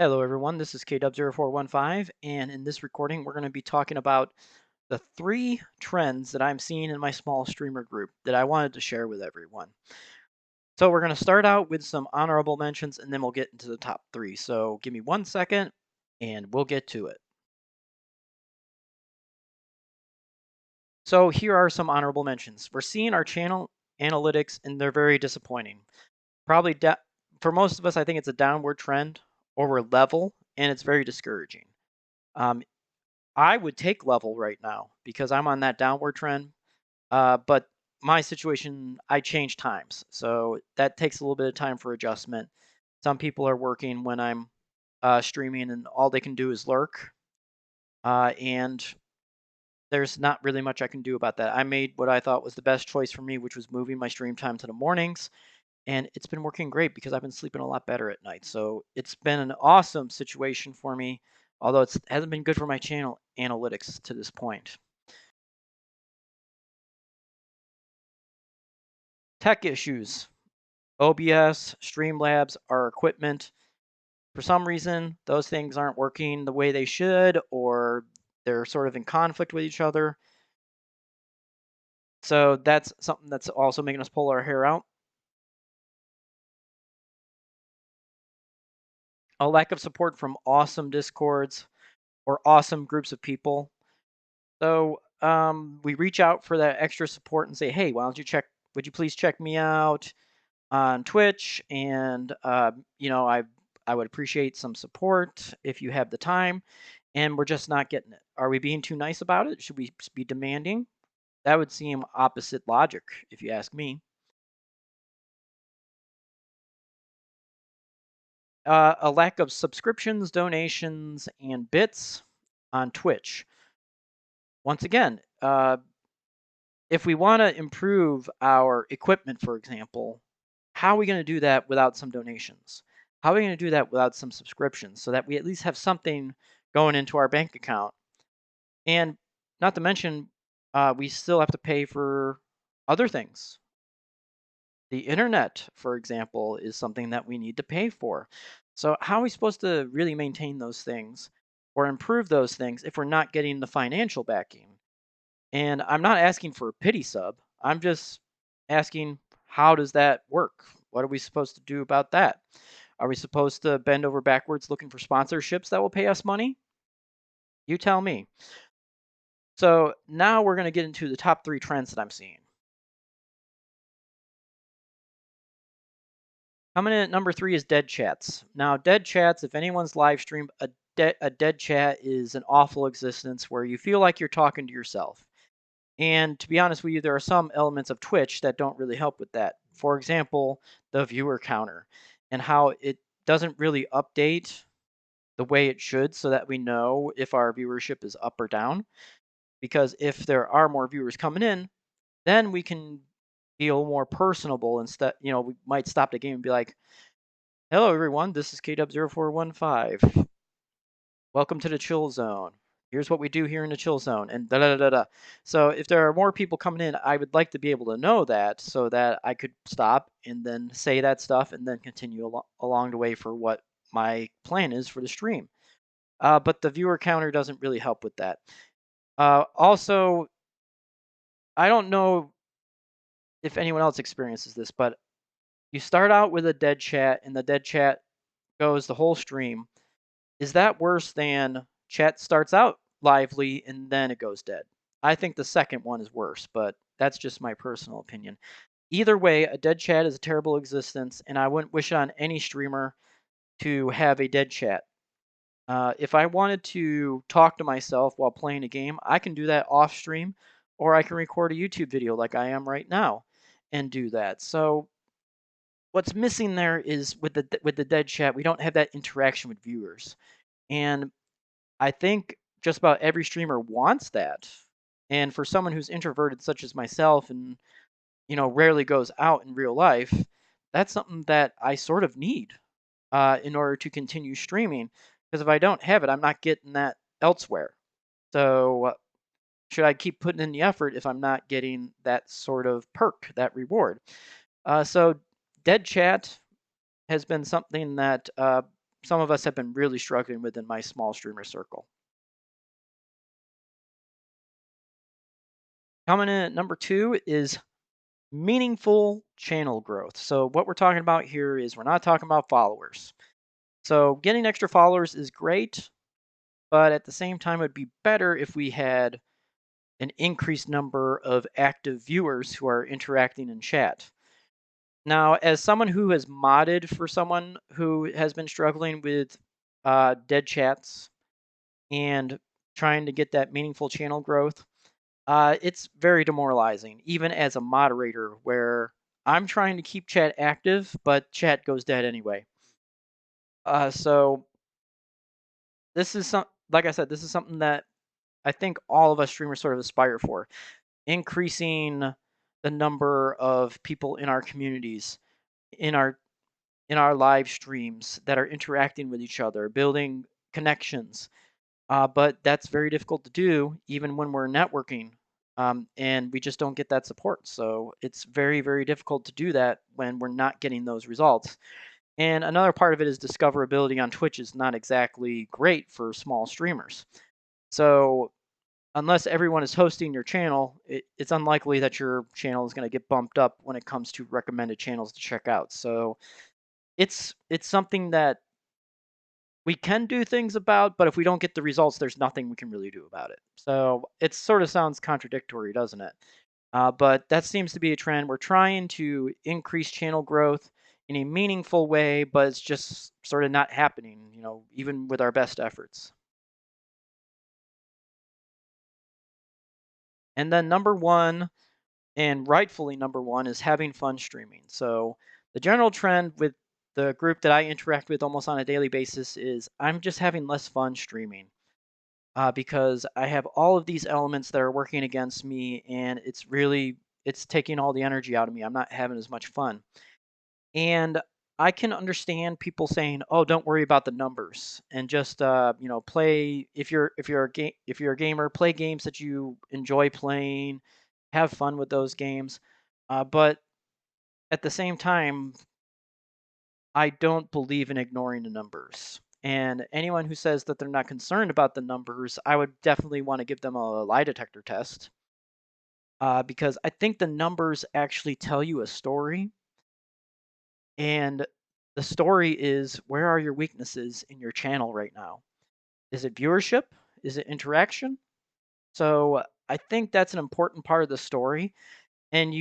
Hello, everyone. This is KW0415, and in this recording, we're going to be talking about the 3 trends that I'm seeing in my small streamer group that I wanted to share with everyone. So, we're going to start out with some honorable mentions, and then we'll get into the top 3. So, give me 1 second, and we'll get to it. So, here are some honorable mentions. We're seeing our channel analytics, and they're very disappointing. Probably for most of us, I think it's a downward trend, or we're level, and it's very discouraging. Um, I would take level right now because I'm on that downward trend. But my situation, I change times, so that takes a little bit of time for adjustment. Some people are working when I'm streaming, and all they can do is lurk, and there's not really much I can do about that. I made what I thought was the best choice for me, which was moving my stream time to the mornings, and it's been working great because I've been sleeping a lot better at night. So it's been an awesome situation for me, although it hasn't been good for my channel analytics to this point. Tech issues. OBS, Streamlabs, our equipment. For some reason, those things aren't working the way they should, or they're sort of in conflict with each other. So that's something that's also making us pull our hair out. A lack of support from awesome Discords or awesome groups of people. So we reach out for that extra support and say, hey, why don't you check? Would you please check me out on Twitch? And I would appreciate some support if you have the time. And we're just not getting it. Are we being too nice about it? Should we be demanding? That would seem opposite logic, if you ask me. A lack of subscriptions, donations, and bits on Twitch. Once again, if we want to improve our equipment, for example, how are we going to do that without some donations? How are we going to do that without some subscriptions so that we at least have something going into our bank account? And not to mention, we still have to pay for other things. The internet, for example, is something that we need to pay for. So, how are we supposed to really maintain those things or improve those things if we're not getting the financial backing? And I'm not asking for a pity sub. I'm just asking, how does that work? What are we supposed to do about that? Are we supposed to bend over backwards looking for sponsorships that will pay us money? You tell me. So now we're going to get into the top 3 trends that I'm seeing. Coming in at number 3 is dead chats. Now, dead chats, if anyone's live streamed, a dead chat is an awful existence where you feel like you're talking to yourself. And to be honest with you, there are some elements of Twitch that don't really help with that. For example, the viewer counter and how it doesn't really update the way it should so that we know if our viewership is up or down. Because if there are more viewers coming in, then we can feel more personable instead. We might stop the game and be like, hello, everyone. This is KW0415. Welcome to the chill zone. Here's what we do here in the chill zone, and da da da da. So if there are more people coming in, I would like to be able to know that so that I could stop and then say that stuff and then continue along the way for what my plan is for the stream. But the viewer counter doesn't really help with that. Also, I don't know if anyone else experiences this, but you start out with a dead chat, and the dead chat goes the whole stream. Is that worse than chat starts out lively and then it goes dead? I think the second one is worse, but that's just my personal opinion. Either way, a dead chat is a terrible existence, and I wouldn't wish on any streamer to have a dead chat. If I wanted to talk to myself while playing a game, I can do that off stream, or I can record a YouTube video like I am right now and do that. So what's missing there is with the dead chat, we don't have that interaction with viewers. And I think just about every streamer wants that. And for someone who's introverted, such as myself, and rarely goes out in real life, that's something that I sort of need in order to continue streaming. Because if I don't have it, I'm not getting that elsewhere. So should I keep putting in the effort if I'm not getting that sort of perk, that reward? So dead chat has been something that some of us have been really struggling with in my small streamer circle. Coming in at number two is meaningful channel growth. So, what we're talking about here is we're not talking about followers. So, getting extra followers is great, but at the same time, it would be better if we had an increased number of active viewers who are interacting in chat. Now, as someone who has modded for someone who has been struggling with dead chats and trying to get that meaningful channel growth, it's very demoralizing, even as a moderator, where I'm trying to keep chat active, but chat goes dead anyway. So this is like I said, this is something that I think all of us streamers sort of aspire for, increasing the number of people in our communities, in our live streams that are interacting with each other, building connections. But that's very difficult to do even when we're networking. And we just don't get that support. So it's very, very difficult to do that when we're not getting those results. And another part of it is discoverability on Twitch is not exactly great for small streamers. So unless everyone is hosting your channel, it's unlikely that your channel is going to get bumped up when it comes to recommended channels to check out. So it's something that we can do things about, but if we don't get the results, there's nothing we can really do about it. So it sort of sounds contradictory, doesn't it? But that seems to be a trend. We're trying to increase channel growth in a meaningful way, but it's just sort of not happening, even with our best efforts. And then number one, and rightfully number one, is having fun streaming. So the general trend with the group that I interact with almost on a daily basis is I'm just having less fun streaming. Because I have all of these elements that are working against me, and it's taking all the energy out of me. I'm not having as much fun, and I can understand people saying, "Oh, don't worry about the numbers, and just play. If you're a gamer, play games that you enjoy playing, have fun with those games." But at the same time, I don't believe in ignoring the numbers. And anyone who says that they're not concerned about the numbers, I would definitely want to give them a lie detector test, because I think the numbers actually tell you a story. And the story is, where are your weaknesses in your channel right now? Is it viewership? Is it interaction? So I think that's an important part of the story. And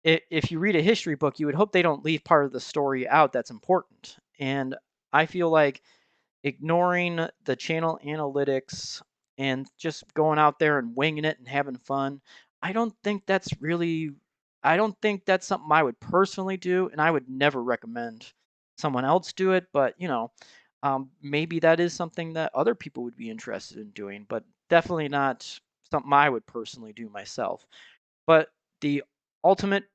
if you read a history book, you would hope they don't leave part of the story out that's important. And I feel like ignoring the channel analytics and just going out there and winging it and having fun, I don't think that's really I don't think that's something I would personally do, and I would never recommend someone else do it, but, maybe that is something that other people would be interested in doing, but definitely not something I would personally do myself. But the ultimate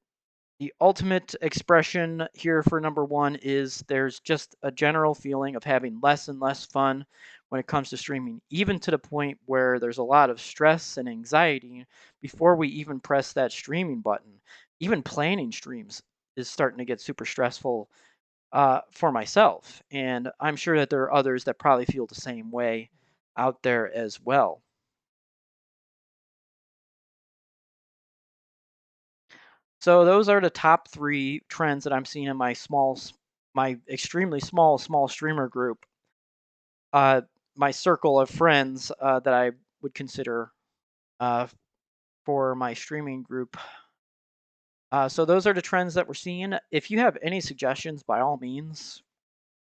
the ultimate expression here for number one is there's just a general feeling of having less and less fun when it comes to streaming, even to the point where there's a lot of stress and anxiety before we even press that streaming button. Even planning streams is starting to get super stressful for myself. And I'm sure that there are others that probably feel the same way out there as well. So those are the top three trends that I'm seeing in my extremely small streamer group, uh, my circle of friends that I would consider uh, for my streaming group. So those are the trends that we're seeing. If you have any suggestions, by all means,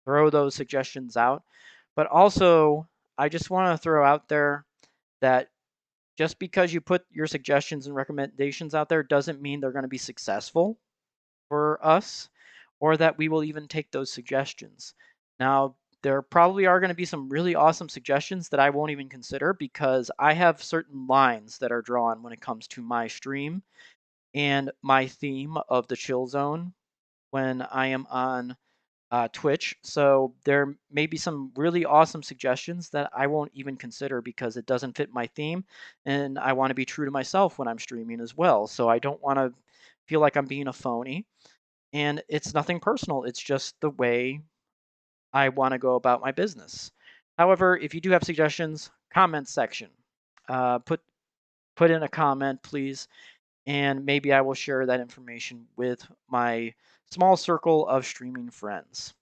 throw those suggestions out. But also, I just want to throw out there that just because you put your suggestions and recommendations out there doesn't mean they're going to be successful for us, or that we will even take those suggestions. Now, there probably are going to be some really awesome suggestions that I won't even consider because I have certain lines that are drawn when it comes to my stream and my theme of the chill zone when I am on Twitch. So there may be some really awesome suggestions that I won't even consider because it doesn't fit my theme. And I want to be true to myself when I'm streaming as well. So I don't want to feel like I'm being a phony, and it's nothing personal. It's just the way I want to go about my business. However, if you do have suggestions, comment section. Put in a comment, please, and maybe I will share that information with my small circle of streaming friends.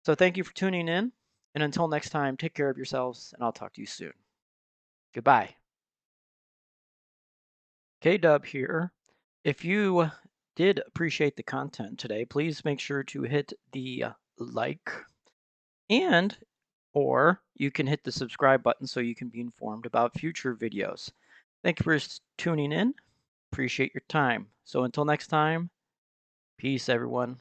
So thank you for tuning in, and until next time, take care of yourselves, and I'll talk to you soon. Goodbye. K-Dub here. If you did appreciate the content today, please make sure to hit the like and or you can hit the subscribe button so you can be informed about future videos. Thank you for tuning in. Appreciate your time. So until next time, peace everyone.